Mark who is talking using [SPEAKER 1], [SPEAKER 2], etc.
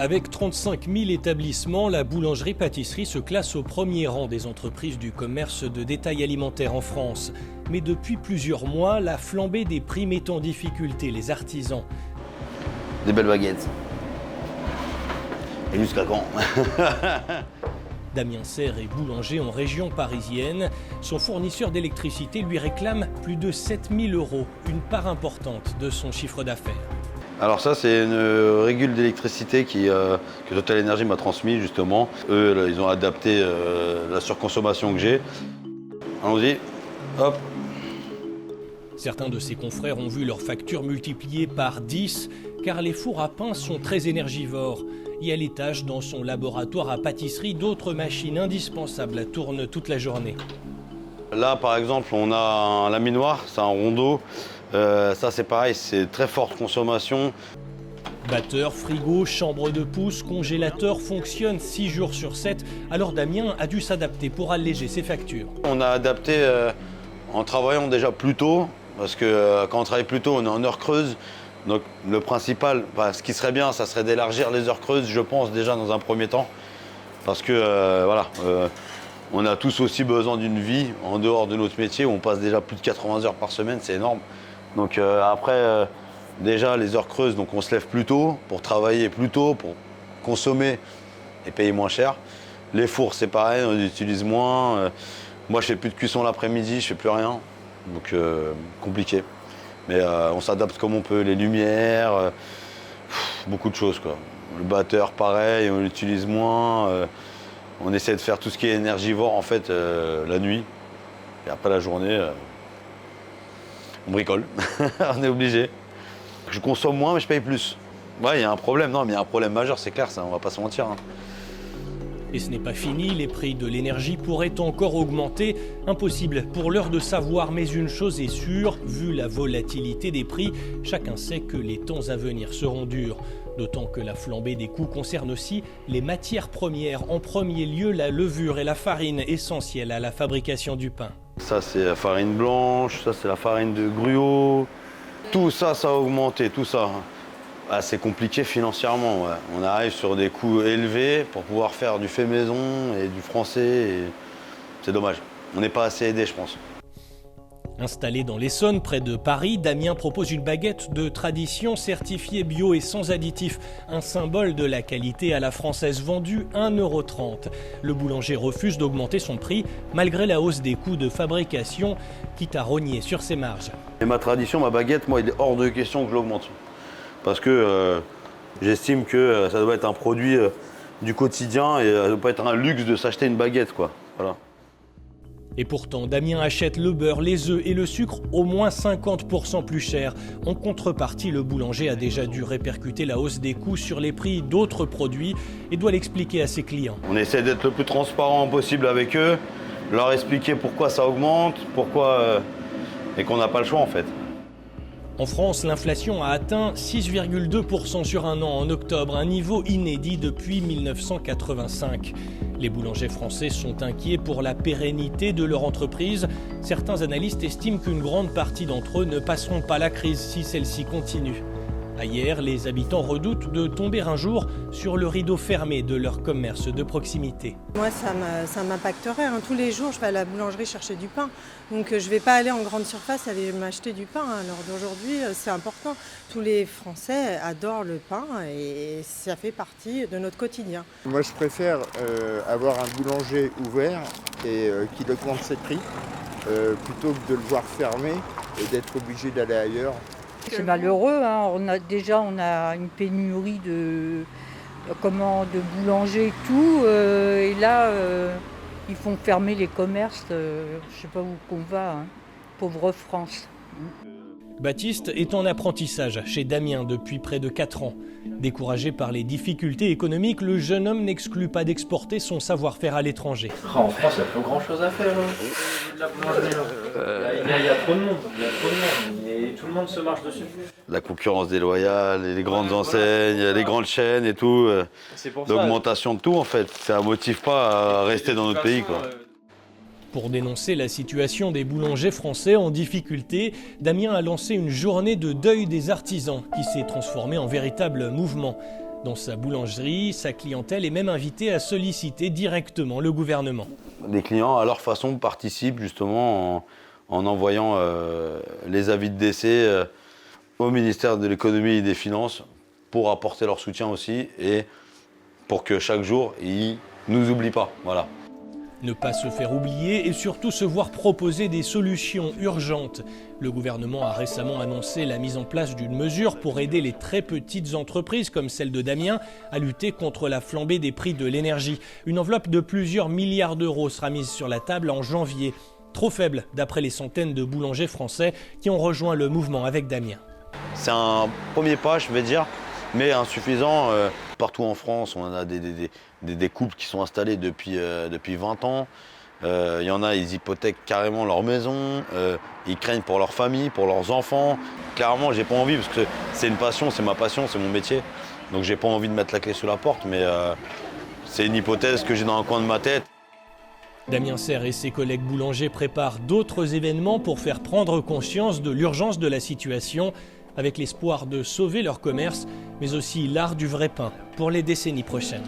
[SPEAKER 1] Avec 35 000 établissements, la boulangerie-pâtisserie se classe au premier rang des entreprises du commerce de détail alimentaire en France. Mais depuis plusieurs mois, la flambée des prix met en difficulté les artisans.
[SPEAKER 2] Des belles baguettes. Et jusqu'à quand?
[SPEAKER 1] Damien Serre est boulanger en région parisienne. Son fournisseur d'électricité lui réclame plus de 7 000 €, une part importante de son chiffre d'affaires.
[SPEAKER 2] Alors ça, c'est une régule d'électricité que Total Energy m'a transmis justement. Eux, là, ils ont adapté la surconsommation que j'ai. Allons-y, hop.
[SPEAKER 1] Certains de ses confrères ont vu leurs factures multipliées par 10, car les fours à pain sont très énergivores. Et à l'étage, dans son laboratoire à pâtisserie, d'autres machines indispensables tournent toute la journée.
[SPEAKER 2] Là, par exemple, on a un laminoir, c'est un rondeau. Ça, c'est pareil, c'est très forte consommation.
[SPEAKER 1] Batteur, frigo, chambre de pousse, congélateur fonctionnent 6 jours sur 7. Alors Damien a dû s'adapter pour alléger ses factures.
[SPEAKER 2] On a adapté en travaillant déjà plus tôt, parce que quand on travaille plus tôt, on est en heure creuse. Donc le principal, ce qui serait bien, ça serait d'élargir les heures creuses, je pense, déjà dans un premier temps. Parce que on a tous aussi besoin d'une vie en dehors de notre métier, où on passe déjà plus de 80 heures par semaine, c'est énorme. Donc après, déjà les heures creuses, donc on se lève plus tôt pour travailler plus tôt, pour consommer et payer moins cher. Les fours, c'est pareil, on utilise moins. Moi, je fais plus de cuisson l'après-midi, je fais plus rien. Donc compliqué. Mais on s'adapte comme on peut, les lumières, beaucoup de choses, quoi. Le batteur, pareil, on l'utilise moins. On essaie de faire tout ce qui est énergivore, en fait, la nuit. Et après la journée, on bricole. On est obligé. Je consomme moins, mais je paye plus. Ouais, il y a un problème, non, mais il y a un problème majeur, c'est clair, ça, on va pas se mentir. Hein.
[SPEAKER 1] Et ce n'est pas fini, les prix de l'énergie pourraient encore augmenter. Impossible pour l'heure de savoir, mais une chose est sûre, vu la volatilité des prix, chacun sait que les temps à venir seront durs. D'autant que la flambée des coûts concerne aussi les matières premières, en premier lieu la levure et la farine, essentielles à la fabrication du pain.
[SPEAKER 2] Ça, c'est la farine blanche, ça, c'est la farine de gruau. Tout ça, ça a augmenté, tout ça. Ah, c'est compliqué financièrement, ouais. On arrive sur des coûts élevés pour pouvoir faire du fait maison et du français. Et c'est dommage. On n'est pas assez aidé, je pense.
[SPEAKER 1] Installé dans l'Essonne, près de Paris, Damien propose une baguette de tradition certifiée bio et sans additifs. Un symbole de la qualité à la française vendue 1,30 €. Le boulanger refuse d'augmenter son prix malgré la hausse des coûts de fabrication, quitte à rogner sur ses marges.
[SPEAKER 2] Et ma tradition, ma baguette, moi, il est hors de question que je l'augmente. Parce que j'estime que ça doit être un produit du quotidien et ça ne doit pas être un luxe de s'acheter une baguette, quoi. Voilà.
[SPEAKER 1] Et pourtant, Damien achète le beurre, les œufs et le sucre au moins 50% plus cher. En contrepartie, le boulanger a déjà dû répercuter la hausse des coûts sur les prix d'autres produits et doit l'expliquer à ses clients.
[SPEAKER 2] On essaie d'être le plus transparent possible avec eux, leur expliquer pourquoi ça augmente, pourquoi et qu'on n'a pas le choix en fait.
[SPEAKER 1] En France, l'inflation a atteint 6,2% sur un an en octobre, un niveau inédit depuis 1985. Les boulangers français sont inquiets pour la pérennité de leur entreprise. Certains analystes estiment qu'une grande partie d'entre eux ne passeront pas la crise si celle-ci continue. Ailleurs, les habitants redoutent de tomber un jour sur le rideau fermé de leur commerce de proximité.
[SPEAKER 3] Moi, ça m'impacterait. Hein. Tous les jours, je vais à la boulangerie chercher du pain. Donc, je ne vais pas aller en grande surface aller m'acheter du pain. À l'heure d'aujourd'hui, c'est important. Tous les Français adorent le pain et ça fait partie de notre quotidien.
[SPEAKER 4] Moi, je préfère avoir un boulanger ouvert et qu'il augmente ses prix plutôt que de le voir fermé et d'être obligé d'aller ailleurs.
[SPEAKER 5] C'est malheureux, hein. On a une pénurie de boulangers et tout, et là ils font fermer les commerces, je ne sais pas où qu'on va, hein. Pauvre France.
[SPEAKER 1] Baptiste est en apprentissage chez Damien depuis près de 4 ans. Découragé par les difficultés économiques, le jeune homme n'exclut pas d'exporter son savoir-faire à l'étranger.
[SPEAKER 6] En France, il n'y a plus grand chose à faire. De la boulangerie, il y a trop de monde. Et tout le monde se marche dessus.
[SPEAKER 2] La concurrence déloyale, les grandes enseignes, les grandes chaînes et tout. L'augmentation de tout en fait. Ça ne motive pas à rester dans notre pays, quoi.
[SPEAKER 1] Pour dénoncer la situation des boulangers français en difficulté, Damien a lancé une journée de deuil des artisans qui s'est transformée en véritable mouvement. Dans sa boulangerie, sa clientèle est même invitée à solliciter directement le gouvernement.
[SPEAKER 2] Les clients, à leur façon, participent justement en envoyant les avis de décès au ministère de l'économie et des finances pour apporter leur soutien aussi et pour que chaque jour, ils ne nous oublient pas. Voilà.
[SPEAKER 1] Ne pas se faire oublier et surtout se voir proposer des solutions urgentes. Le gouvernement a récemment annoncé la mise en place d'une mesure pour aider les très petites entreprises comme celle de Damien à lutter contre la flambée des prix de l'énergie. Une enveloppe de plusieurs milliards d'euros sera mise sur la table en janvier. Trop faible d'après les centaines de boulangers français qui ont rejoint le mouvement avec Damien.
[SPEAKER 2] C'est un premier pas, je vais dire, mais insuffisant. Partout en France, on a des couples qui sont installés depuis 20 ans. Il y en a, ils hypothèquent carrément leur maison, ils craignent pour leur famille, pour leurs enfants. Clairement, j'ai pas envie parce que c'est une passion, c'est ma passion, c'est mon métier. Donc j'ai pas envie de mettre la clé sous la porte, mais c'est une hypothèse que j'ai dans un coin de ma tête.
[SPEAKER 1] Damien Serre et ses collègues boulangers préparent d'autres événements pour faire prendre conscience de l'urgence de la situation, avec l'espoir de sauver leur commerce, mais aussi l'art du vrai pain pour les décennies prochaines.